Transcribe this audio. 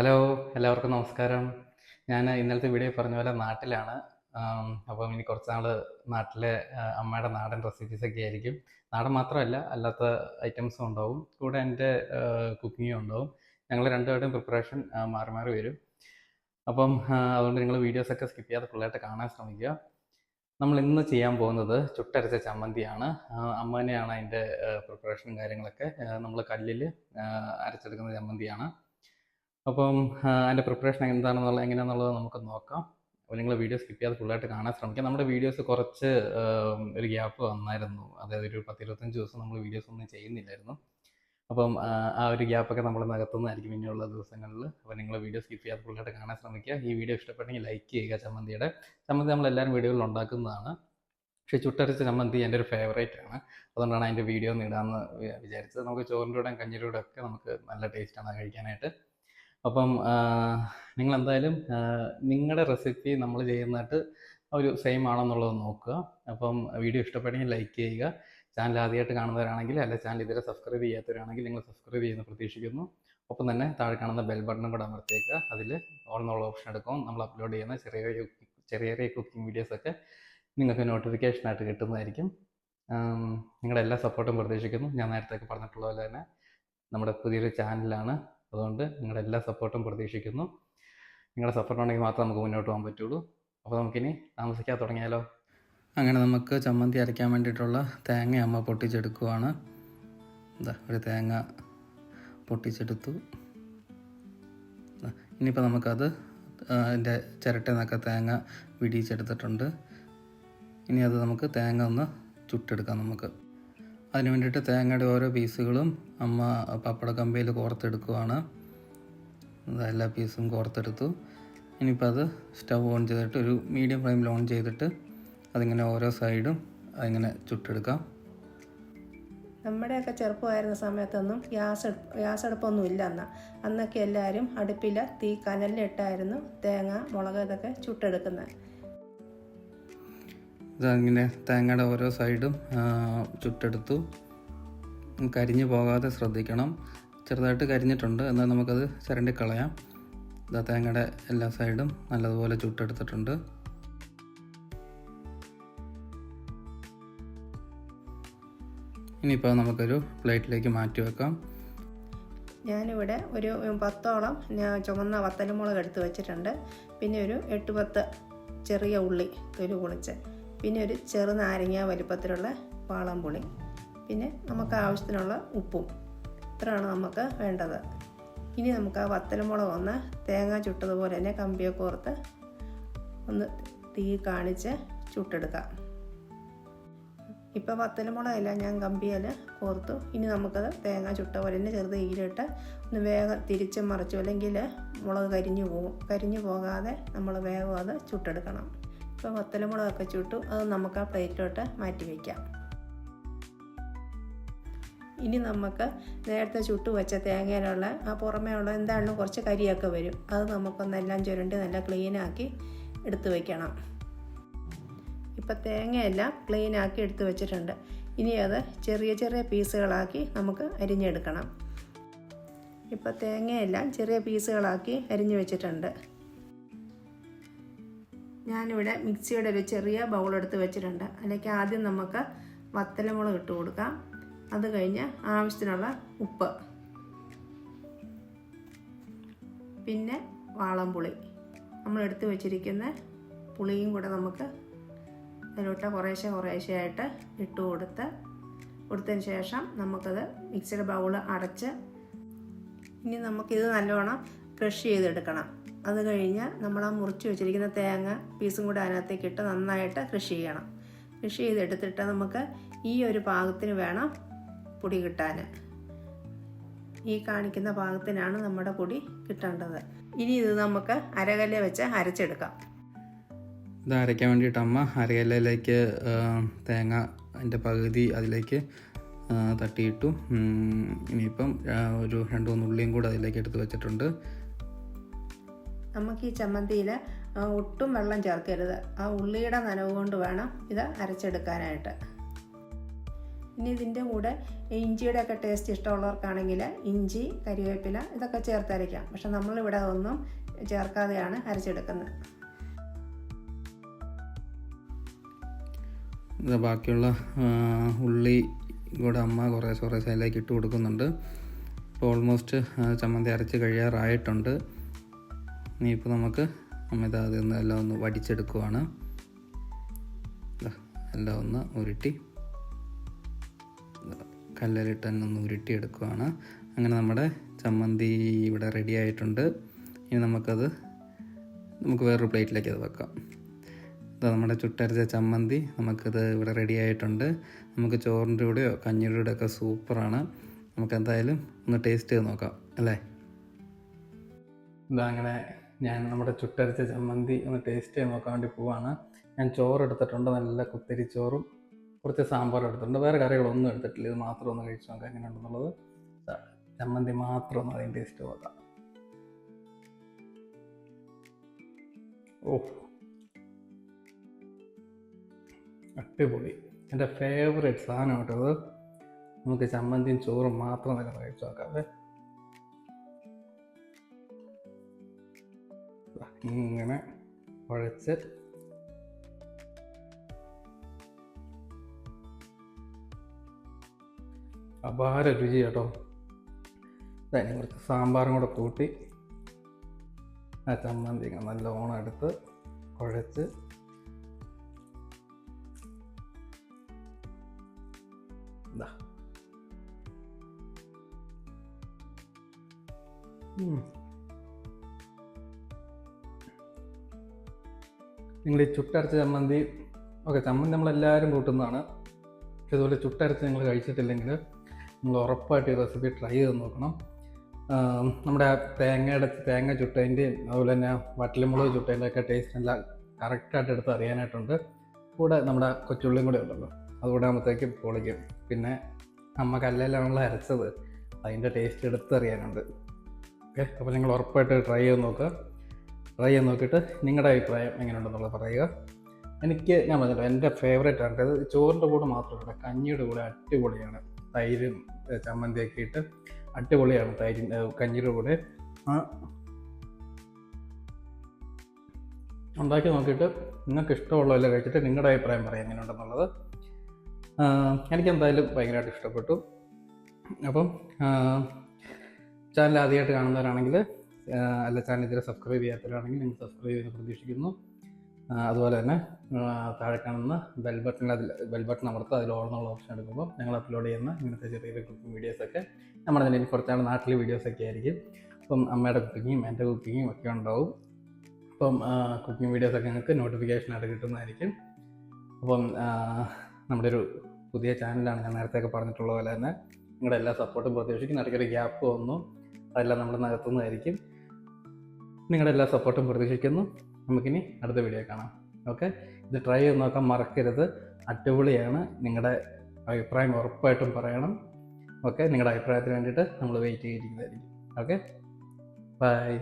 Hello, എല്ലാവർക്കും നമസ്കാരം. ഞാൻ ഇന്നലത്തെ വീഡിയോ പറഞ്ഞ പോലെ നാട്ടിലാണ്. അപ്പം ഇനി കുറച്ച് നാൾ നാട്ടിലെ അമ്മയുടെ നാടൻ റെസിപ്പീസൊക്കെ ആയിരിക്കും. നാടൻ മാത്രമല്ല, അല്ലാത്ത ഐറ്റംസും ഉണ്ടാവും. കൂടെ എൻ്റെ കുക്കിങ്ങും ഉണ്ടാവും. ഞങ്ങൾ രണ്ടുപേരുടെയും പ്രിപ്പറേഷൻ മാറി മാറി വരും. അപ്പം അതുകൊണ്ട് നിങ്ങൾ വീഡിയോസൊക്കെ സ്കിപ്പ് ചെയ്യാതെ ഫുള്ളായിട്ട് കാണാൻ ശ്രമിക്കുക. നമ്മൾ ഇന്ന് ചെയ്യാൻ പോകുന്നത് ചുട്ടരച്ച ചമ്മന്തിയാണ്. അമ്മ തന്നെയാണ് അതിൻ്റെ പ്രിപ്പറേഷനും കാര്യങ്ങളൊക്കെ. നമ്മൾ കല്ലിൽ അരച്ചെടുക്കുന്ന ചമ്മന്തിയാണ്. അപ്പം അതിൻ്റെ പ്രിപ്പറേഷൻ എങ്ങനെയാണെന്നുള്ളത് നമുക്ക് നോക്കാം. അപ്പോൾ നിങ്ങൾ വീഡിയോ സ്കിപ്പ് ചെയ്യാതെ ഫുള്ളായിട്ട് കാണാൻ ശ്രമിക്കുക. നമ്മുടെ വീഡിയോസ് കുറച്ച് ഒരു ഗ്യാപ്പ് വന്നായിരുന്നു. അതായത് ഒരു 10-25 ദിവസം നമ്മൾ വീഡിയോസ് ഒന്നും ചെയ്യുന്നില്ലായിരുന്നു. അപ്പം ആ ഒരു ഗ്യാപ്പൊക്കെ നമ്മൾ നികത്തുന്നതായിരിക്കും ഇനിയുള്ള ദിവസങ്ങളിൽ. അപ്പോൾ നിങ്ങൾ വീഡിയോ സ്കിപ്പ് ചെയ്യാതെ ഫുള്ളായിട്ട് കാണാൻ ശ്രമിക്കുക. ഈ വീഡിയോ ഇഷ്ടപ്പെട്ടെങ്കിൽ ലൈക്ക് ചെയ്യുക. ചമ്മന്തി നമ്മളെല്ലാവരും വീഡിയോയിൽ ഉണ്ടാക്കുന്നതാണ്. പക്ഷേ ചുട്ടരച്ച ചമ്മന്തി എൻ്റെ ഒരു ഫേവറേറ്റ് ആണ്. അതുകൊണ്ടാണ് അതിൻ്റെ വീഡിയോ ഒന്ന് ഇടാമെന്ന് വിചാരിച്ചത്. നമുക്ക് ചോറിൻ്റെ കൂടെയും കഞ്ഞിയുടെ കൂടെ ഒക്കെ നമുക്ക് നല്ല ടേസ്റ്റാണ് കഴിക്കാനായിട്ട്. അപ്പം നിങ്ങളെന്തായാലും നിങ്ങളുടെ റെസിപ്പി നമ്മൾ ചെയ്യുന്നതായിട്ട് ഒരു സെയിം ആണെന്നുള്ളത് നോക്കുക. അപ്പം വീഡിയോ ഇഷ്ടപ്പെട്ടെങ്കിൽ ലൈക്ക് ചെയ്യുക. ചാനൽ ആദ്യമായിട്ട് കാണുന്നവരാണെങ്കിൽ, ചാനൽ ഇതുവരെ സബ്സ്ക്രൈബ് ചെയ്യാത്തവരാണെങ്കിൽ നിങ്ങൾ സബ്സ്ക്രൈബ് ചെയ്യുന്ന പ്രതീക്ഷിക്കുന്നു. ഒപ്പം തന്നെ താഴെ കാണുന്ന ബെൽ ബട്ടണും കൂടെ അമർത്തിയേക്കുക. അതിൽ ഓൾ എന്നുള്ള ഓപ്ഷൻ എടുക്കും. നമ്മൾ അപ്ലോഡ് ചെയ്യുന്ന ചെറിയ ചെറിയ കുക്കിംഗ് വീഡിയോസൊക്കെ നിങ്ങൾക്ക് നോട്ടിഫിക്കേഷനായിട്ട് കിട്ടുന്നതായിരിക്കും. നിങ്ങളുടെ എല്ലാ സപ്പോർട്ടും പ്രതീക്ഷിക്കുന്നു. ഞാൻ നേരത്തെ പറഞ്ഞിട്ടുള്ള പോലെ തന്നെ നമ്മുടെ പുതിയൊരു ചാനലാണ്. അതുകൊണ്ട് നിങ്ങളുടെ എല്ലാ സപ്പോർട്ടും പ്രതീക്ഷിക്കുന്നു. നിങ്ങളുടെ സപ്പോർട്ട് ഉണ്ടെങ്കിൽ മാത്രമേ നമുക്ക് മുന്നോട്ട് പോകാൻ പറ്റുള്ളൂ. അപ്പോൾ നമുക്കിനി താമസിക്കാതെ തുടങ്ങിയാലോ. അങ്ങനെ നമുക്ക് ചമ്മന്തി അരയ്ക്കാൻ വേണ്ടിയിട്ടുള്ള തേങ്ങ അമ്മ പൊട്ടിച്ചെടുക്കുവാണ്. ഒരു തേങ്ങ പൊട്ടിച്ചെടുത്തു. ഇനിയിപ്പോൾ നമുക്കത് അതിൻ്റെ ചിരട്ടയിൽ നിന്നൊക്കെ തേങ്ങ വിടിയിച്ചെടുത്തിട്ടുണ്ട്. ഇനി അത് നമുക്ക് തേങ്ങ ഒന്ന് ചുട്ടെടുക്കാം. നമുക്ക് അതിന് വേണ്ടിയിട്ട് തേങ്ങയുടെ ഓരോ പീസുകളും അമ്മ പപ്പടക്കമ്പിയിൽ കോർത്തെടുക്കുവാണ്. എല്ലാ പീസും കോർത്തെടുത്തു. ഇനിയിപ്പോൾ അത് സ്റ്റവ് ഓൺ ചെയ്തിട്ട് ഒരു മീഡിയം ഫ്ലെയിമിൽ ഓൺ ചെയ്തിട്ട് അതിങ്ങനെ ഓരോ സൈഡും അതിങ്ങനെ ചുട്ടെടുക്കാം. നമ്മുടെയൊക്കെ ചെറുപ്പമായിരുന്ന സമയത്തൊന്നും ഗ്യാസടുപ്പൊന്നും ഇല്ല. അന്നൊക്കെ എല്ലാവരും അടുപ്പിൽ തീ കനലിലിട്ടായിരുന്നു തേങ്ങ, മുളക് ഇതൊക്കെ ചുട്ടെടുക്കുന്നത്. ഇതങ്ങനെ തേങ്ങയുടെ ഓരോ സൈഡും ചുട്ടെടുത്തു. കരിഞ്ഞു പോകാതെ ശ്രദ്ധിക്കണം. ചെറുതായിട്ട് കരിഞ്ഞിട്ടുണ്ട്, എന്നാൽ നമുക്കത് ചിരണ്ടി കളയാം. തേങ്ങയുടെ എല്ലാ സൈഡും നല്ലതുപോലെ ചുട്ടെടുത്തിട്ടുണ്ട്. ഇനിയിപ്പോൾ നമുക്കൊരു പ്ലേറ്റിലേക്ക് മാറ്റി വെക്കാം. ഞാനിവിടെ ഒരു 10ഓളം ചുവന്ന വത്തലുമുളക് എടുത്ത് വെച്ചിട്ടുണ്ട്. പിന്നെ ഒരു 8-10 ചെറിയ ഉള്ളി തൊലി പൊളിച്ച്, പിന്നെ ഒരു ചെറുനാരങ്ങ വലിപ്പത്തിലുള്ള വാളംപുളി, പിന്നെ നമുക്ക് ആവശ്യത്തിനുള്ള ഉപ്പും. ഇത്രയാണ് നമുക്ക് വേണ്ടത്. ഇനി നമുക്ക് ആ വത്തലുമുളക് ഒന്ന് തേങ്ങ ചുട്ടതുപോലെ തന്നെ കമ്പിയെ കോർത്ത് ഒന്ന് തീ കാണിച്ച് ചുട്ടെടുക്കാം. ഇപ്പോൾ വത്തലുമുളകെല്ലാം ഞാൻ കമ്പിയിൽ കോർത്തു. ഇനി നമുക്കത് തേങ്ങ ചുട്ട പോലെ തന്നെ ചെറുത് ഈരിട്ട് ഒന്ന് വേഗം തിരിച്ചും മറിച്ചു, അല്ലെങ്കിൽ മുളക് കരിഞ്ഞു പോകും. കരിഞ്ഞു പോകാതെ നമ്മൾ വേഗം അത് ചുട്ടെടുക്കണം. ഇപ്പോൾ വത്തലുമുളകൊക്കെ ചുട്ടു. അത് നമുക്ക് ആ പ്ലേറ്റിലോട്ട് മാറ്റി വയ്ക്കാം. ഇനി നമുക്ക് നേരത്തെ ചുട്ടു വെച്ച തേങ്ങയിലുള്ള ആ പുറമേ ഉള്ള എന്തായാലും കുറച്ച് കരിയൊക്കെ വരും. അത് നമുക്കൊന്നെല്ലാം ചുരണ്ടി നല്ല ക്ലീനാക്കി എടുത്ത് വയ്ക്കണം. ഇപ്പം തേങ്ങയെല്ലാം ക്ലീനാക്കി എടുത്ത് വെച്ചിട്ടുണ്ട്. ഇനി അത് ചെറിയ ചെറിയ പീസുകളാക്കി നമുക്ക് അരിഞ്ഞെടുക്കണം. ഇപ്പം തേങ്ങയെല്ലാം ചെറിയ പീസുകളാക്കി അരിഞ്ഞു വെച്ചിട്ടുണ്ട്. ഞാനിവിടെ മിക്സിയുടെ ഒരു ചെറിയ ബൗളെടുത്ത് വെച്ചിട്ടുണ്ട്. അതിലേക്ക് ആദ്യം നമുക്ക് വത്തലമുളക് ഇട്ട് കൊടുക്കാം. അത് കഴിഞ്ഞ് ആവശ്യത്തിനുള്ള ഉപ്പ്, പിന്നെ വാളംപുളി, നമ്മൾ എടുത്ത് വെച്ചിരിക്കുന്ന പുളിയും കൂടെ നമുക്ക് അതിലോട്ട് കുറേശ്ശെയായിട്ട് ഇട്ട് കൊടുത്തതിന് ശേഷം നമുക്കത് മിക്സിയുടെ ബൗൾ അടച്ച് ഇനി നമുക്കിത് നല്ലോണം ക്രഷ് ചെയ്തെടുക്കണം. അത് കഴിഞ്ഞ് നമ്മൾ ആ മുറിച്ച് വെച്ചിരിക്കുന്ന തേങ്ങ പീസും കൂടെ അതിനകത്തേക്ക് ഇട്ട് നന്നായിട്ട് ക്രഷ് ചെയ്യണം. ക്രഷ് ചെയ്തെടുത്തിട്ട് നമുക്ക് ഈ ഒരു പാകത്തിന് വേണം പൊടി കിട്ടാൻ. ഈ കാണിക്കുന്ന പാകത്തിനാണ് നമ്മുടെ പൊടി കിട്ടേണ്ടത്. ഇനി ഇത് നമുക്ക് അരകല്ല് വെച്ച് അരച്ചെടുക്കാം. ഇത് അരയ്ക്കാൻ വേണ്ടിയിട്ട് അമ്മ അരകല്ലിലേക്ക് തേങ്ങ അതിൻ്റെ പകുതി അതിലേക്ക് തട്ടിയിട്ടു. ഇനിയിപ്പം ഒരു 2-3 ഉള്ളിയും കൂടെ അതിലേക്ക് എടുത്ത് വെച്ചിട്ടുണ്ട്. നമുക്ക് ഈ ചമ്മന്തിയിൽ ഒട്ടും വെള്ളം ചേർക്കരുത്. ആ ഉള്ളിയുടെ നനവ് കൊണ്ട് വേണം ഇത് അരച്ചെടുക്കാനായിട്ട്. ഇനി ഇതിൻ്റെ കൂടെ ഇഞ്ചിയുടെ ഒക്കെ ടേസ്റ്റ് ഇഷ്ടമുള്ളവർക്കാണെങ്കിൽ ഇഞ്ചി, കരിവേപ്പില ഇതൊക്കെ ചേർത്തരയ്ക്കാം. പക്ഷെ നമ്മളിവിടെ ഒന്നും ചേർക്കാതെയാണ് അരച്ചെടുക്കുന്നത്. ബാക്കിയുള്ള ഉള്ളി കൂടെ അമ്മ കുറേശ്ശെ അതിലേക്ക് ഇട്ട് കൊടുക്കുന്നുണ്ട്. ഇപ്പോൾ ഓൾമോസ്റ്റ് ചമ്മന്തി അരച്ച് കഴിയാറായിട്ടുണ്ട്. ഇനിയിപ്പോൾ നമുക്ക് അമ്മ ഇതൊന്ന് എല്ലാം ഒന്ന് വടിച്ചെടുക്കുവാണ്. എല്ലാം ഒന്ന് ഉരുട്ടി കല്ലിലിട്ട് തന്നെ ഒന്ന് ഉരുട്ടിയെടുക്കുവാണ്. അങ്ങനെ നമ്മുടെ ചമ്മന്തി ഇവിടെ റെഡി ആയിട്ടുണ്ട്. ഇനി നമുക്ക് വേറൊരു പ്ലേറ്റിലേക്ക് അത് വെക്കാം. നമ്മുടെ ചുട്ടരച്ച ചമ്മന്തി നമുക്കിത് ഇവിടെ റെഡി ആയിട്ടുണ്ട്. നമുക്ക് ചോറിൻ്റെ കൂടെയോ കഞ്ഞിയുടെ കൂടെയോ ഒക്കെ സൂപ്പറാണ്. നമുക്ക് എന്തായാലും ഒന്ന് ടേസ്റ്റ് ചെയ്ത് നോക്കാം അല്ലേ. ഇതങ്ങനെ ഞാൻ നമ്മുടെ ചുട്ടരച്ച ചമ്മന്തി ഒന്ന് ടേസ്റ്റ് ചെയ്ത് നോക്കാൻ വേണ്ടി പോവാണ്. ഞാൻ ചോറ് എടുത്തിട്ടുണ്ട്, നല്ല കുത്തരി ചോറും കുറച്ച് സാമ്പാറും എടുത്തിട്ടുണ്ട്. വേറെ കറികളൊന്നും എടുത്തിട്ടില്ല. ഇത് മാത്രം ഒന്ന് കഴിച്ച് നോക്കാം എങ്ങനെയുണ്ടെന്നുള്ളത്. ചമ്മന്തി മാത്രം ഒന്ന് അതിൻ്റെ ടേസ്റ്റ് നോക്കാം. ഓ, അടിപൊളി. എൻ്റെ ഫേവറേറ്റ് സാധനം കേട്ടത്. നമുക്ക് ചമ്മന്തിയും ചോറും മാത്രം തന്നെ കഴിച്ചു നോക്കാവേ. ഇങ്ങനെ കുഴച്ച് അപാര രുചി കേട്ടോ. അതിന് കുറച്ച് സാമ്പാറും കൂടെ കൂട്ടി ആ ചമ്മന്തി നല്ലോണം എടുത്ത് കുഴച്ച് ഇതാ. നിങ്ങൾ ഈ ചുട്ടരച്ച ചമ്മന്തി ചമ്മന്തി നമ്മളെല്ലാവരും കൂട്ടുന്നതാണ്. പക്ഷെ ഇതുപോലെ ചുട്ടരച്ച് നിങ്ങൾ കഴിച്ചിട്ടില്ലെങ്കിൽ നിങ്ങൾ ഉറപ്പായിട്ട് ഈ റെസിപ്പി ട്രൈ ചെയ്ത് നോക്കണം. നമ്മുടെ തേങ്ങ ചുട്ടതിൻ്റെയും അതുപോലെ തന്നെ വറ്റൽമുളക് ചുട്ടതിൻ്റെ ഒക്കെ ടേസ്റ്റ് എല്ലാം കറക്റ്റായിട്ട് എടുത്ത് അറിയാനായിട്ടുണ്ട്. കൂടെ നമ്മുടെ കൊച്ചുള്ളിയും കൂടെ ഉണ്ടല്ലോ, അതുകൂടെ ആകുമ്പോഴത്തേക്കും പൊളിക്കും. പിന്നെ അമ്മ കല്ലിലാണല്ലോ അരച്ചത്, അതിൻ്റെ ടേസ്റ്റ് എടുത്തറിയാനുണ്ട്. ഓക്കെ, അപ്പോൾ നിങ്ങൾ ഉറപ്പായിട്ട് ട്രൈ ചെയ്ത് നോക്കുക. ട്രൈ ചെയ്ത് നോക്കിയിട്ട് നിങ്ങളുടെ അഭിപ്രായം എങ്ങനെയുണ്ടെന്നുള്ളത് പറയുക. ഞാൻ പറഞ്ഞല്ലോ എൻ്റെ ഫേവറേറ്റ് ആണ് ഇത്. ചോറിൻ്റെ കൂടെ മാത്രമല്ല, കഞ്ഞിയുടെ കൂടെ അടിപൊളിയാണ്. തൈരും ചമ്മന്തിയൊക്കെ ഇട്ട് അടിപൊളിയാണ് കഞ്ഞിയുടെ കൂടെ. ഉണ്ടാക്കി നോക്കിയിട്ട് നിങ്ങൾക്ക് ഇഷ്ടമുള്ളതെല്ലാം കഴിച്ചിട്ട് നിങ്ങളുടെ അഭിപ്രായം പറയാം എങ്ങനെയുണ്ടെന്നുള്ളത്. എനിക്കെന്തായാലും ഭയങ്കരമായിട്ട് ഇഷ്ടപ്പെട്ടു. അപ്പം ചാനൽ ആദ്യമായിട്ട് കാണുന്നവരാണെങ്കിൽ ചാനൽ ഇതുവരെ സബ്സ്ക്രൈബ് ചെയ്യാത്തവരാണെങ്കിൽ നിങ്ങൾ സബ്സ്ക്രൈബ് ചെയ്ത് പ്രതീക്ഷിക്കുന്നു. അതുപോലെ തന്നെ താഴെ കാണുന്ന ബെൽ ബട്ടൺ അമർത്തുക. അതിൽ ഓൾ എന്നുള്ള ഓപ്ഷൻ എടുക്കുമ്പോൾ ഞങ്ങൾ അപ്ലോഡ് ചെയ്യുന്ന ഇങ്ങനത്തെ ചെറിയ കുക്കിംഗ് വീഡിയോസൊക്കെ നമ്മുടെ തന്നെ കുറച്ചാണ് നാട്ടിലെ വീഡിയോസൊക്കെ ആയിരിക്കും. അപ്പം അമ്മയുടെ കുക്കിങ്ങും എൻ്റെ കുക്കിങ്ങും ഒക്കെ ഉണ്ടാവും. അപ്പം കുക്കിംഗ് വീഡിയോസൊക്കെ നിങ്ങൾക്ക് നോട്ടിഫിക്കേഷനായിട്ട് കിട്ടുന്നതായിരിക്കും. അപ്പം നമ്മുടെ ഒരു പുതിയ ചാനലാണ്, ഞാൻ നേരത്തെയൊക്കെ പറഞ്ഞിട്ടുള്ള പോലെ തന്നെ. നിങ്ങളുടെ എല്ലാ സപ്പോർട്ടും പ്രതീക്ഷിക്കുന്നു. ഇടയ്ക്കൊരു ഗ്യാപ്പ് വന്നു, അതെല്ലാം നമ്മൾ നടത്തുന്നതായിരിക്കും. നിങ്ങളുടെ എല്ലാ സപ്പോർട്ടും പ്രതീക്ഷിക്കുന്നു. നമുക്കിനി അടുത്ത വീഡിയോ കാണാം. ഓക്കെ, ഇത് ട്രൈ ചെയ്ത് നോക്കാൻ മറക്കരുത്. അടിപൊളിയാണ്. നിങ്ങളുടെ അഭിപ്രായം ഉറപ്പായിട്ടും പറയണം. ഓക്കെ, നിങ്ങളുടെ അഭിപ്രായത്തിന് വേണ്ടിയിട്ട് നമ്മൾ വെയിറ്റ് ചെയ്തിരിക്കുന്നതായിരിക്കും. Okay, by.